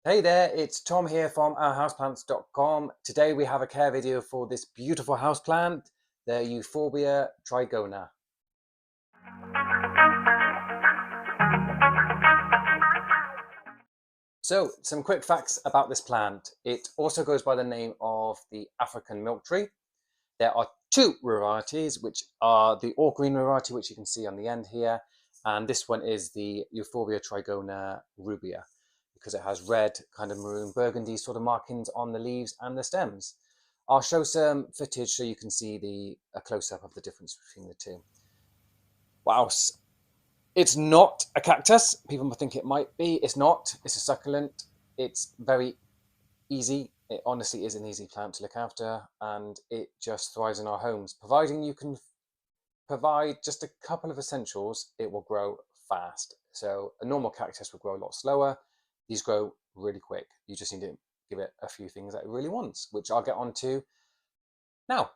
Hey there, it's Tom here from ourhouseplants.com. Today we have a care video for this beautiful houseplant, the Euphorbia Trigona. So, some quick facts about this plant. It also goes by the name of the African milk tree. There are two varieties, which are the all green variety, which you can see on the end here, and this one is the Euphorbia Trigona rubia, because it has red, kind of maroon burgundy sort of markings on the leaves and the stems. I'll show some footage so you can see a close-up of the difference between the two. Wow, it's not a cactus. People might think it might be. It's not. It's a succulent. It's very easy. It honestly is an easy plant to look after, and it just thrives in our homes. Providing you can provide just a couple of essentials, it will grow fast. So a normal cactus will grow a lot slower. These grow really quick. You just need to give it a few things that it really wants, which I'll get onto now.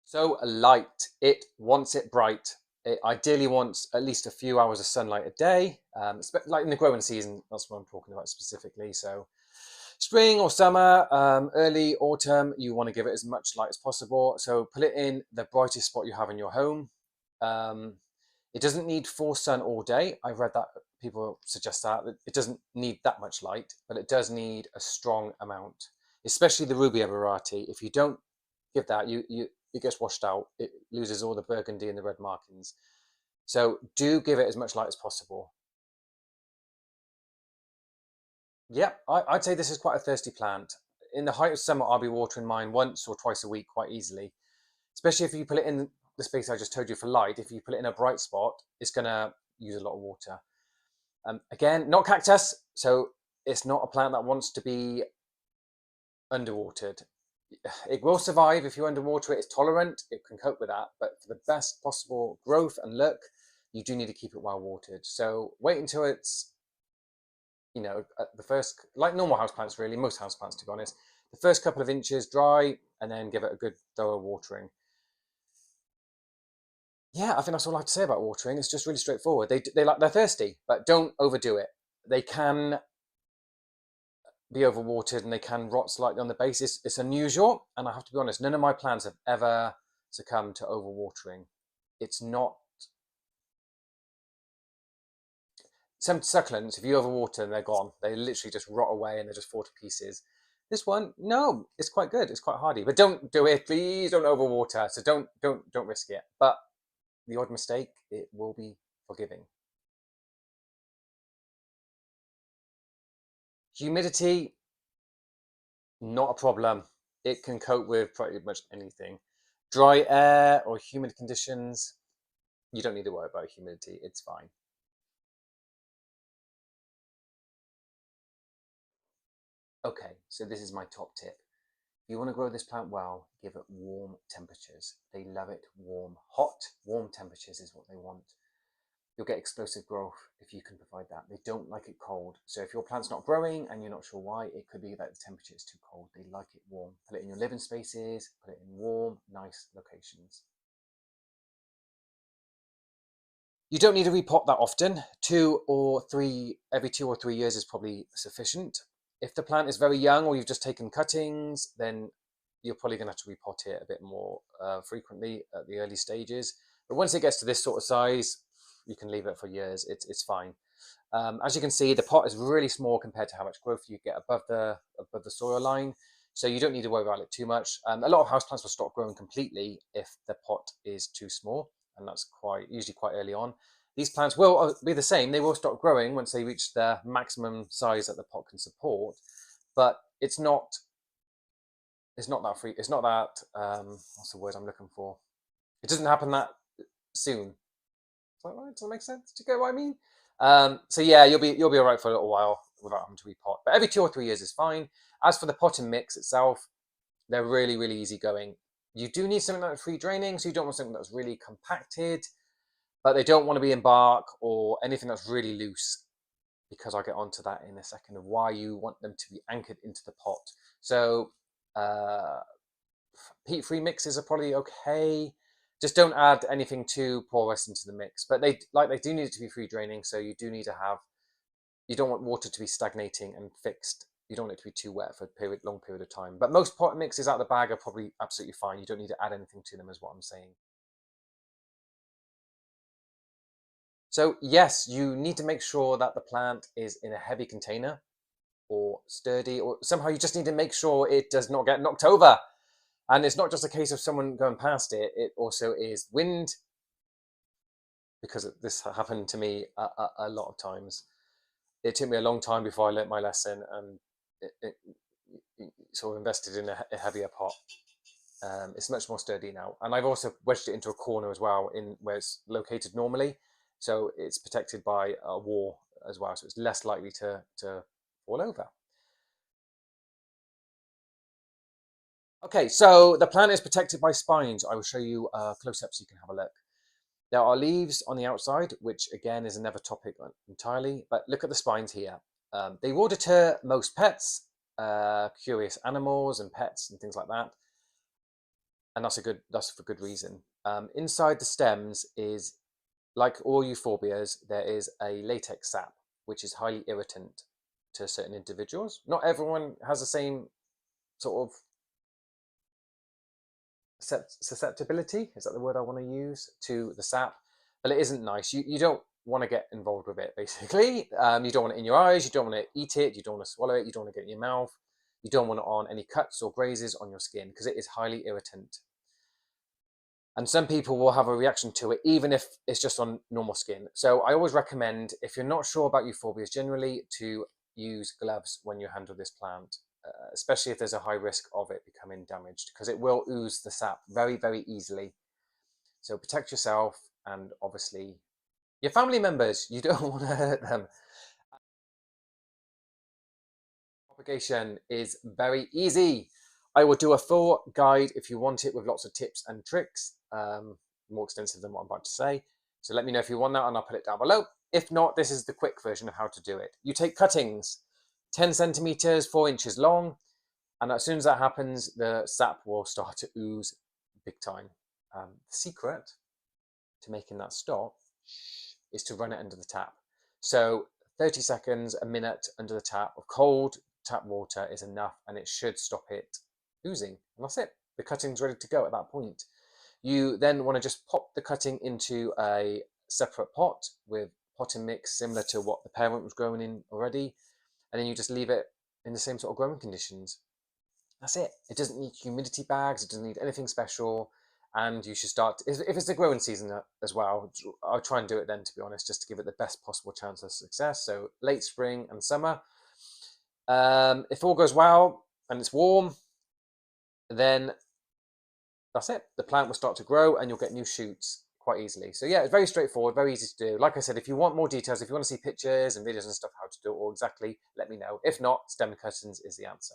So light, it wants it bright. It ideally wants at least a few hours of sunlight a day, like in the growing season. That's what I'm talking about specifically. So spring or summer, early autumn, you want to give it as much light as possible. So put it in the brightest spot you have in your home. Um, it doesn't need full sun all day. I've read that people suggest that it doesn't need that much light, but it does need a strong amount, especially the rubia variety. If you don't give that, it gets washed out. It loses all the burgundy and the red markings. So do give it as much light as possible. Yeah, I'd say this is quite a thirsty plant. In the height of summer, I'll be watering mine once or twice a week quite easily, especially if you put it in the space I just told you for light. If you put it in a bright spot, it's going to use a lot of water. Again, not cactus, so it's not a plant that wants to be underwatered. It will survive if you underwater it. It's tolerant. It can cope with that. But for the best possible growth and look, you do need to keep it well watered. So wait until it's, at the first, like normal houseplants, really, most houseplants, to be honest, the first couple of inches dry, and then give it a good thorough watering. Yeah, I think that's all I have to say about watering. It's just really straightforward. They're thirsty, but don't overdo it. They can be overwatered and they can rot slightly on the base. It's unusual, and I have to be honest, none of my plants have ever succumbed to overwatering. It's not. Some succulents, if you overwater them, they're gone. They literally just rot away and they just fall to pieces. This one, no, it's quite good. It's quite hardy, but don't do it. Please don't overwater. So don't risk it. But the odd mistake, it will be forgiving. Humidity, not a problem. It can cope with pretty much anything. Dry air or humid conditions, you don't need to worry about humidity. It's fine. Okay, so this is my top tip. If you want to grow this plant well, give it warm temperatures. They love it warm. Hot, warm temperatures is what they want. You'll get explosive growth if you can provide that. They don't like it cold. So if your plant's not growing and you're not sure why, it could be that the temperature is too cold. They like it warm. Put it in your living spaces, put it in warm, nice locations. You don't need to repot that often. Every 2 or 3 years is probably sufficient. If the plant is very young or you've just taken cuttings, then you're probably going to have to repot it a bit more frequently at the early stages. But once it gets to this sort of size, you can leave it for years. It's fine. As you can see, the pot is really small compared to how much growth you get above the soil line. So you don't need to worry about it too much. A lot of houseplants will stop growing completely if the pot is too small, and that's usually quite early on. These plants will be the same. They will stop growing once they reach their maximum size that the pot can support, but it's not that free. It's not that what's the word I'm looking for? It doesn't happen that soon. Is that right? Does that make sense? Do you get what I mean? So yeah, you'll be all right for a little while without having to repot. But every 2 or 3 years is fine. As for the potting mix itself, they're really, really easy going. You do need something that's free draining, so you don't want something that's really compacted, but they don't want to be in bark or anything that's really loose, because I'll get onto that in a second of why you want them to be anchored into the pot. So peat-free mixes are probably okay. Just don't add anything too porous into the mix. But they do need it to be free draining, so you do need to have you don't want water to be stagnating and fixed. You don't want it to be too wet for a long period of time. But most pot mixes out of the bag are probably absolutely fine. You don't need to add anything to them, is what I'm saying. So yes, you need to make sure that the plant is in a heavy container or sturdy, or somehow you just need to make sure it does not get knocked over. And it's not just a case of someone going past it, it also is wind, because this happened to me a lot of times. It took me a long time before I learnt my lesson, and it sort of invested in a heavier pot. It's much more sturdy now, and I've also wedged it into a corner as well, in where it's located normally, so it's protected by a wall as well, so it's less likely to fall over. Okay, so the plant is protected by spines. I will show you a close-up so you can have a look. There are leaves on the outside, which again is another topic entirely, but look at the spines here. They will deter most pets, curious animals and pets and things like that, and that's for good reason. Inside the stems is, like all euphorbias, there is a latex sap, which is highly irritant to certain individuals. Not everyone has the same sort of susceptibility, is that the word I want to use, to the sap, but it isn't nice. You don't want to get involved with it, basically. You don't want it in your eyes, you don't want to eat it, you don't want to swallow it, you don't want to get it in your mouth, you don't want it on any cuts or grazes on your skin, because it is highly irritant. And some people will have a reaction to it, even if it's just on normal skin. So I always recommend, if you're not sure about euphorbias generally, to use gloves when you handle this plant. Especially if there's a high risk of it becoming damaged, because it will ooze the sap very, very easily. So protect yourself and obviously your family members. You don't want to hurt them. Propagation is very easy. I will do a full guide if you want it, with lots of tips and tricks, more extensive than what I'm about to say. So let me know if you want that and I'll put it down below. If not, this is the quick version of how to do it. You take cuttings 10 centimeters, 4 inches long, and as soon as that happens, the sap will start to ooze big time. The secret to making that stop is to run it under the tap. So 30 seconds, a minute under the tap of cold tap water is enough, and it should stop it oozing. And that's it. The cutting's ready to go at that point. You then want to just pop the cutting into a separate pot with potting mix similar to what the parent was growing in already, and then you just leave it in the same sort of growing conditions. That's it. It doesn't need humidity bags, it doesn't need anything special, and you should start, if it's the growing season as well, I'll try and do it then, to be honest, just to give it the best possible chance of success. So late spring and summer. If all goes well and it's warm, then that's it. The plant will start to grow and you'll get new shoots quite easily. So yeah, it's very straightforward, very easy to do. Like I said, if you want more details, if you want to see pictures and videos and stuff how to do it all exactly, let me know. If not, stem cuttings is the answer.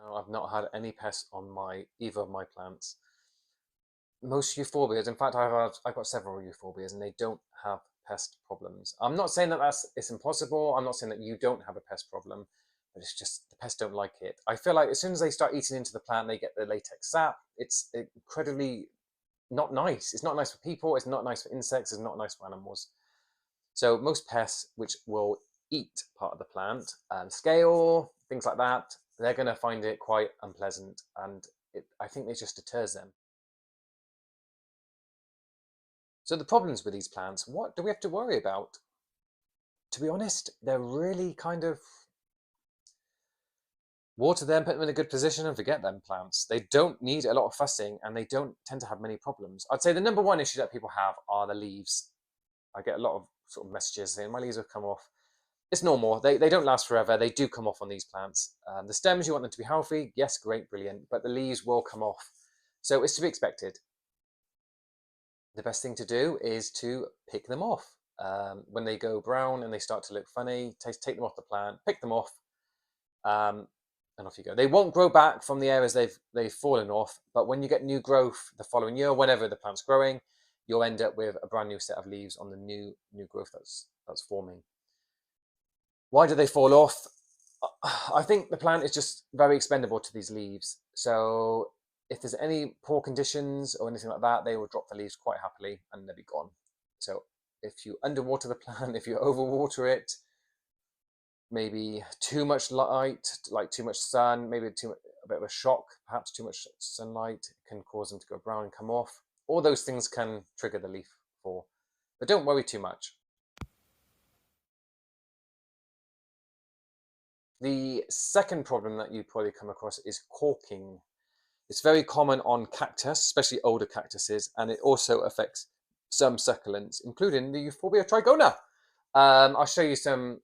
No, I've not had any pests on either of my plants. Most euphorbias, in fact, I've got several euphorbias, and they don't have pest problems. I'm not saying that it's impossible. I'm not saying that you don't have a pest problem, but it's just the pests don't like it. I feel like as soon as they start eating into the plant, they get the latex sap. It's incredibly not nice. It's not nice for people. It's not nice for insects. It's not nice for animals. So most pests, which will eat part of the plant, scale, things like that, they're going to find it quite unpleasant, and I think it just deters them. So the problems with these plants, what do we have to worry about? To be honest, they're really kind of water them, put them in a good position, and forget them plants. They don't need a lot of fussing, and they don't tend to have many problems. I'd say the number one issue that people have are the leaves. I get a lot of sort of messages saying my leaves have come off. It's normal. They don't last forever. They do come off on these plants. The stems, you want them to be healthy. Yes, great, brilliant. But the leaves will come off. So it's to be expected. The best thing to do is to pick them off. When they go brown and they start to look funny, take them off the plant, pick them off, and off you go. They won't grow back from the areas they've fallen off, but when you get new growth the following year, whenever the plant's growing, you'll end up with a brand new set of leaves on the new growth that's forming. Why do they fall off? I think the plant is just very expendable to these leaves. So if there's any poor conditions or anything like that, they will drop the leaves quite happily and they'll be gone. So if you underwater the plant, if you overwater it, maybe too much light, like too much sun, maybe a bit of a shock, perhaps too much sunlight can cause them to go brown and come off. All those things can trigger the leaf fall, but don't worry too much. The second problem that you probably come across is corking. It's very common on cactus, especially older cactuses, and it also affects some succulents, including the Euphorbia Trigona. I'll show you some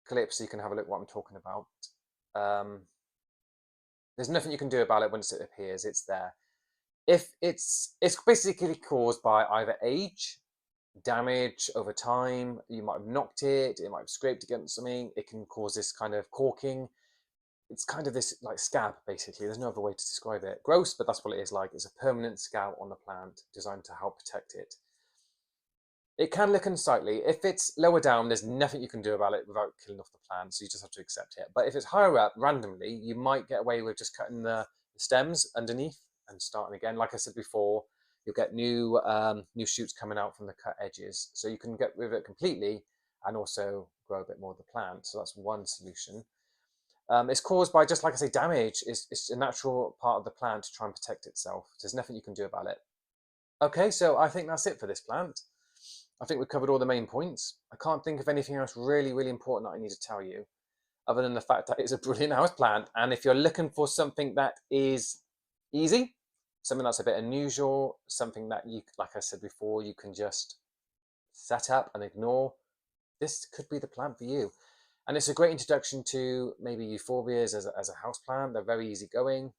clips so you can have a look at what I'm talking about. There's nothing you can do about it once it appears. It's there. If it's basically caused by either age, damage over time. You might have knocked it. It might have scraped against something. It can cause this kind of corking. It's kind of this like scab, basically. There's no other way to describe it. Gross, but that's what it is like. It's a permanent scab on the plant designed to help protect it. It can look unsightly. If it's lower down, there's nothing you can do about it without killing off the plant, so you just have to accept it. But if it's higher up, randomly, you might get away with just cutting the stems underneath and starting again. Like I said before, you'll get new shoots coming out from the cut edges. So you can get rid of it completely and also grow a bit more of the plant. So that's one solution. It's caused by, just like I say, damage. It's a natural part of the plant to try and protect itself. There's nothing you can do about it. Okay, so I think that's it for this plant. I think we've covered all the main points. I can't think of anything else really, really important that I need to tell you, other than the fact that it's a brilliant house plant. And if you're looking for something that is easy, something that's a bit unusual, something that you, like I said before, you can just set up and ignore, this could be the plant for you. And it's a great introduction to maybe euphorbias as a house plant. They're very easygoing.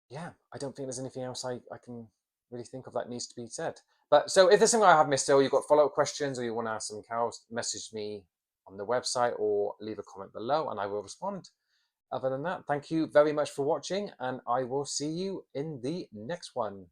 Yeah, I don't think there's anything else I can really think of that needs to be said. But so if there's something I have missed, or you've got follow-up questions, or you want to ask something else, message me on the website or leave a comment below and I will respond. Other than that, thank you very much for watching, and I will see you in the next one.